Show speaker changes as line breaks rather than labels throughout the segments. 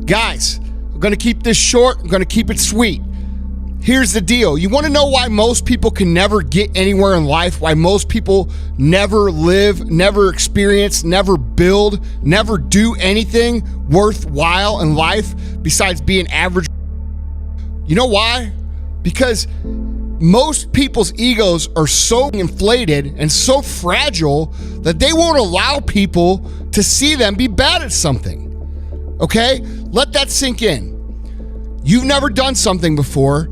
Guys, I'm going to keep this short. I'm going to keep it sweet. Here's the deal. You want to know why most people can never get anywhere in life? Why most people never live, never experience, never build, never do anything worthwhile in life besides being average? You know why? Because most people's egos are so inflated and so fragile that they won't allow people to see them be bad at something. Okay? Let that sink in. You've never done something before.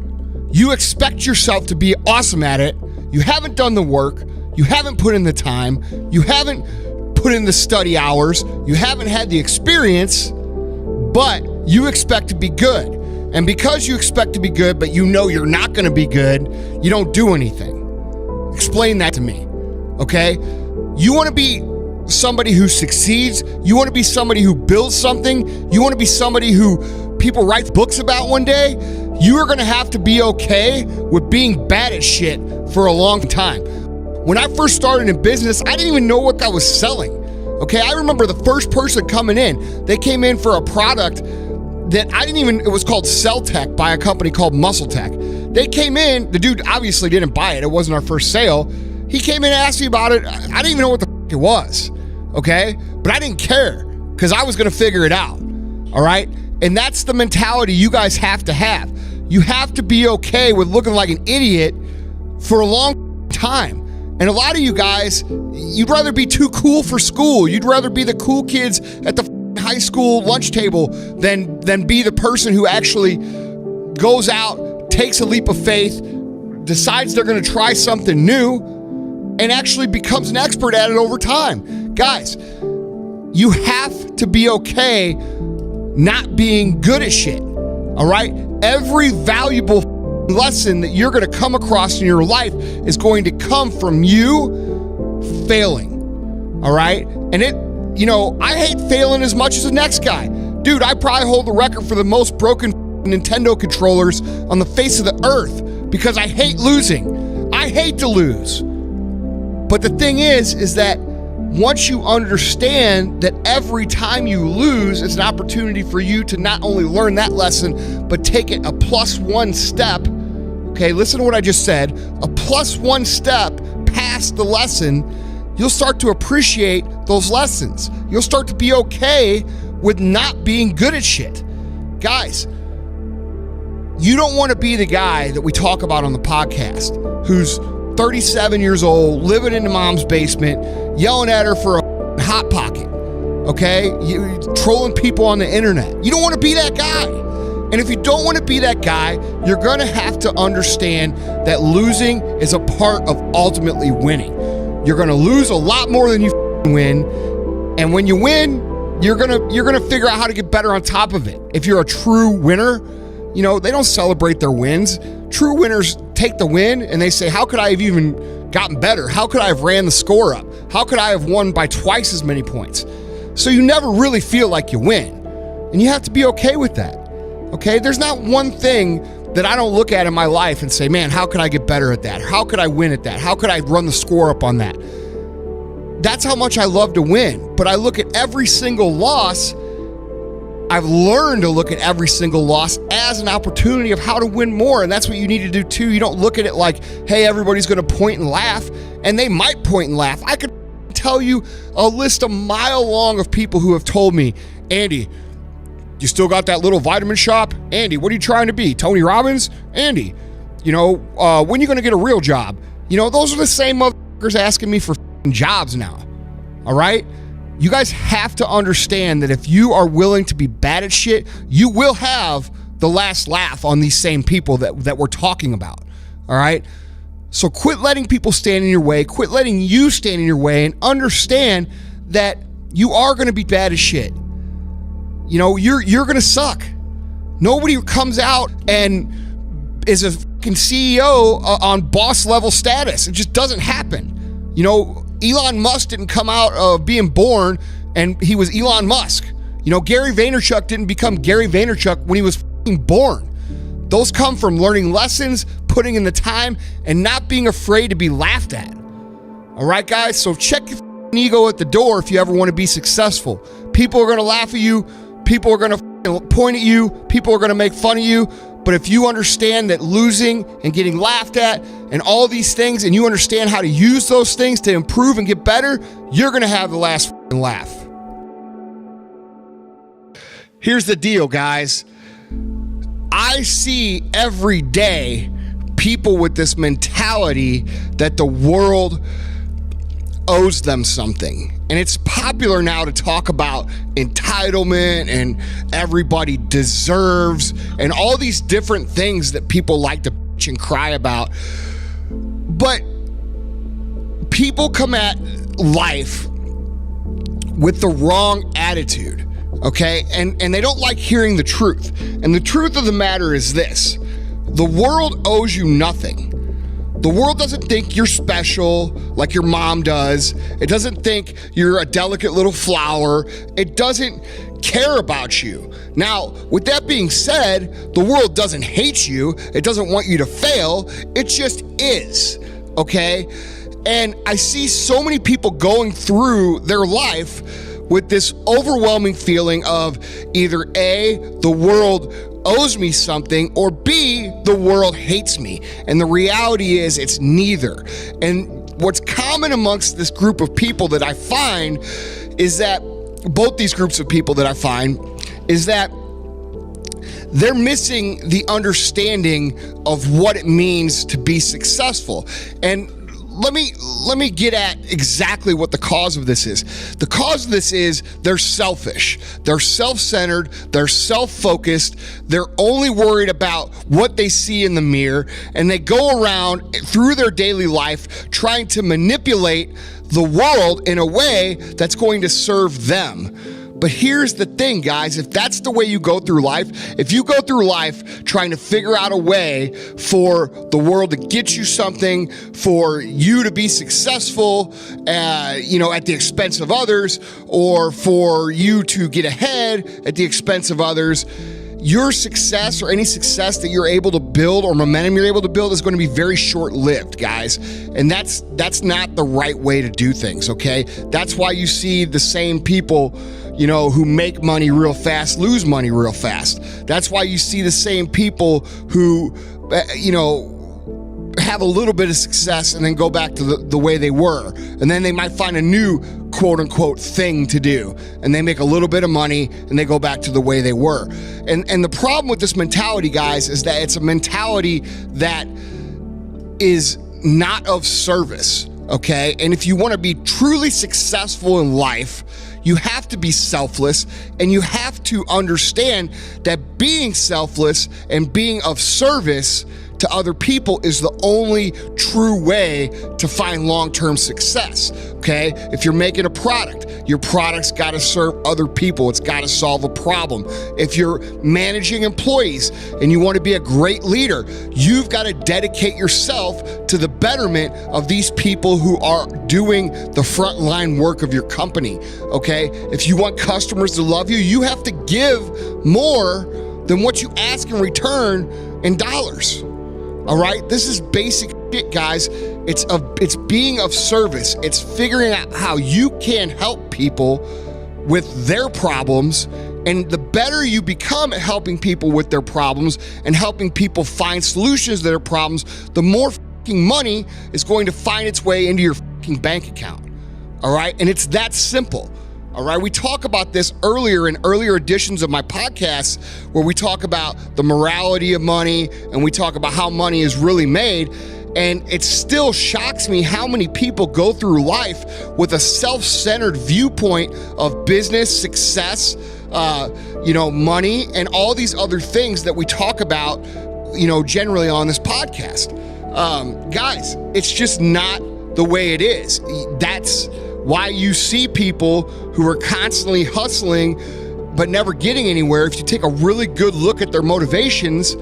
You expect yourself to be awesome at it. You haven't done the work. You haven't put in the time. You haven't put in the study hours. You haven't had the experience, but you expect to be good. And because you expect to be good, but you know you're not going to be good, you don't do anything. Explain that to me, okay? You want to be somebody who succeeds. You want to be somebody who builds something. You want to be somebody who people write books about one day. You are going to have to be okay with being bad at shit for a long time. When I first started in business, I didn't even know what I was selling. Okay, I remember the first person coming in. They came in for a product that it was called Cell Tech by a company called Muscle Tech. They came in, the dude obviously didn't buy it. It wasn't our first sale. He came in and asked me about it. I didn't even know what the fuck it was, okay? But I didn't care because I was gonna figure it out, all right? And that's the mentality you guys have to have. You have to be okay with looking like an idiot for a long time. And a lot of you guys, you'd rather be too cool for school. You'd rather be the cool kids at the high school lunch table than be the person who actually goes out, takes a leap of faith, decides they're going to try something new, and actually becomes an expert at it over time. Guys, you have to be okay not being good at shit, all right? Every valuable lesson that you're going to come across in your life is going to come from you failing, all right? And I hate failing as much as the next guy. Dude, I probably hold the record for the most broken Nintendo controllers on the face of the earth because I hate losing. I hate to lose. But the thing is that once you understand that every time you lose, it's an opportunity for you to not only learn that lesson, but take it a +1 step. Okay, listen to what I just said. A +1 step past the lesson. You'll start to appreciate those lessons. You'll start to be okay with not being good at shit. Guys, you don't want to be the guy that we talk about on the podcast who's 37 years old, living in mom's basement, yelling at her for a Hot Pocket, okay? You trolling people on the internet. You don't want to be that guy. And if you don't want to be that guy, you're going to have to understand that losing is a part of ultimately winning. You're going to lose a lot more than you win. And when you win, you're going to figure out how to get better on top of it. If you're a true winner, they don't celebrate their wins. True winners take the win and they say, how could I have even gotten better? How could I have ran the score up? How could I have won by twice as many points? So you never really feel like you win. And you have to be okay with that. Okay? There's not one thing that I don't look at in my life and say, man, how could I get better at that? How could I win at that? How could I run the score up on that? That's how much I love to win. But I look at every single loss. I've learned to look at every single loss as an opportunity of how to win more. And that's what you need to do too. You don't look at it like, hey, everybody's going to point and laugh. And they might point and laugh. I could tell you a list a mile long of people who have told me, Andy, you still got that little vitamin shop? Andy, what are you trying to be? Tony Robbins? Andy, when are you going to get a real job? Those are the same motherfuckers asking me for jobs now. All right? You guys have to understand that if you are willing to be bad at shit, you will have the last laugh on these same people that we're talking about. All right? So quit letting people stand in your way. Quit letting you stand in your way and understand that you are going to be bad at shit. You're going to suck. Nobody comes out and is a fucking CEO on boss level status. It just doesn't happen. Elon Musk didn't come out of being born and he was Elon Musk. Gary Vaynerchuk didn't become Gary Vaynerchuk when he was fucking born. Those come from learning lessons, putting in the time, and not being afraid to be laughed at. All right, guys? So check your ego at the door if you ever want to be successful. People are going to laugh at you. People are going to point at you. People are going to make fun of you. But if you understand that losing and getting laughed at and all these things, and you understand how to use those things to improve and get better, you're going to have the last laugh. Here's the deal, guys. I see every day people with this mentality that the world owes them something. And it's popular now to talk about entitlement and everybody deserves and all these different things that people like to bitch and cry about. But people come at life with the wrong attitude, okay? And they don't like hearing the truth. And the truth of the matter is this: the world owes you nothing. The world doesn't think you're special like your mom does. It doesn't think you're a delicate little flower. It doesn't care about you. Now, with that being said, the world doesn't hate you. It doesn't want you to fail. It just is, okay? And I see so many people going through their life with this overwhelming feeling of either A, the world owes me something, or B, the world hates me. And the reality is it's neither. And what's common amongst this group of people that I find is that both these groups of people that I find is that they're missing the understanding of what it means to be successful. And let me get at exactly what the cause of this is. The cause of this is they're selfish. They're self-centered. They're self-focused. They're only worried about what they see in the mirror, and they go around through their daily life trying to manipulate the world in a way that's going to serve them. But here's the thing, guys. If that's the way you go through life, if you go through life trying to figure out a way for the world to get you something, for you to be successful, at the expense of others, or for you to get ahead at the expense of others, your success or any success that you're able to build or momentum you're able to build is going to be very short-lived, guys. And that's not the right way to do things, okay? That's why you see the same people, who make money real fast, lose money real fast. That's why you see the same people who, have a little bit of success and then go back to the way they were. And then they might find a new quote unquote thing to do. And they make a little bit of money and they go back to the way they were. And the problem with this mentality, guys, is that it's a mentality that is not of service, okay? And if you want to be truly successful in life, you have to be selfless, and you have to understand that being selfless and being of service to other people is the only true way to find long-term success, okay? If you're making a product, your product's got to serve other people. It's got to solve a problem. If you're managing employees and you want to be a great leader, you've got to dedicate yourself to the betterment of these people who are doing the frontline work of your company, okay? If you want customers to love you, you have to give more than what you ask in return in dollars. All right, this is basic shit, guys. It's being of service. It's figuring out how you can help people with their problems. And the better you become at helping people with their problems and helping people find solutions to their problems, the more fucking money is going to find its way into your fucking bank account. All right, and it's that simple. All right, we talk about this earlier in earlier editions of my podcast, where we talk about the morality of money and we talk about how money is really made. And it still shocks me how many people go through life with a self-centered viewpoint of business, success, money, and all these other things that we talk about, generally on this podcast. Guys, it's just not the way it is. That's why you see people who are constantly hustling but never getting anywhere. If you take a really good look at their motivations,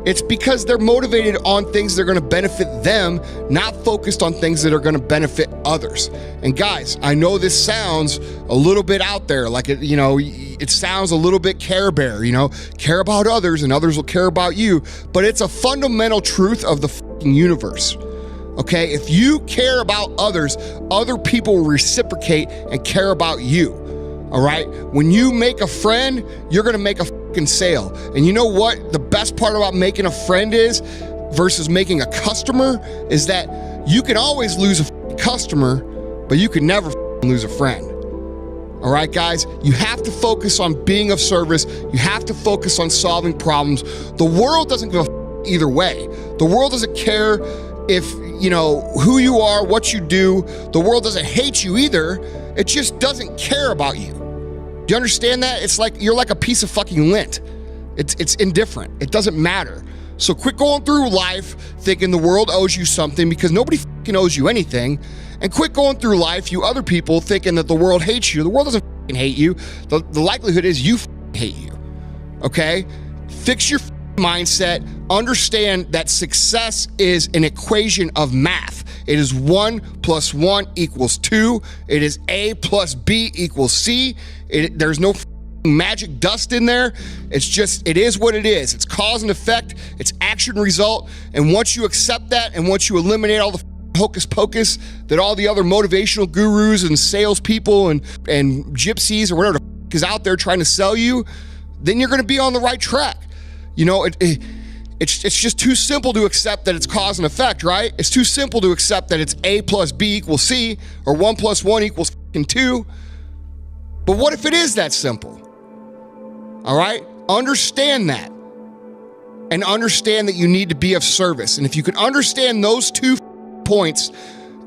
it's because they're motivated on things that are going to benefit them, not focused on things that are going to benefit others. And guys, I know this sounds a little bit out there, like it sounds a little bit Care Bear, care about others and others will care about you, but it's a fundamental truth of the fucking universe. Okay, if you care about others, other people will reciprocate and care about you. All right, when you make a friend, you're going to make a fucking sale. And you know what the best part about making a friend is versus making a customer is that you can always lose a customer, but you can never lose a friend. All right, guys, you have to focus on being of service. You have to focus on solving problems. The world doesn't give a either way. The world doesn't care if, you know, who you are, what you do. The world doesn't hate you either. It just doesn't care about you. Do you understand that? It's like you're like a piece of fucking lint. It's indifferent. It doesn't matter. So quit going through life thinking the world owes you something, because nobody fucking owes you anything. And quit going through life, you other people, thinking that the world hates you. The world doesn't fucking hate you. The likelihood is you fucking hate you. Okay? Fix your mindset. Understand that success is an equation of math. It is 1 + 1 = 2. It is A + B = C. There's no magic dust in there. It's just, it is what it is. It's cause and effect. It's action result. And once you accept that, and once you eliminate all the hocus pocus that all the other motivational gurus and salespeople and gypsies or whatever is out there trying to sell you, then you're going to be on the right track. You know, it's just too simple to accept that it's cause and effect, right? It's too simple to accept that it's A + B = C, or 1 + 1 = 2. But what if it is that simple? All right? Understand that. And understand that you need to be of service. And if you can understand those 2 points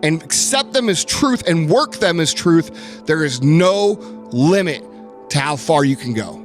and accept them as truth and work them as truth, there is no limit to how far you can go.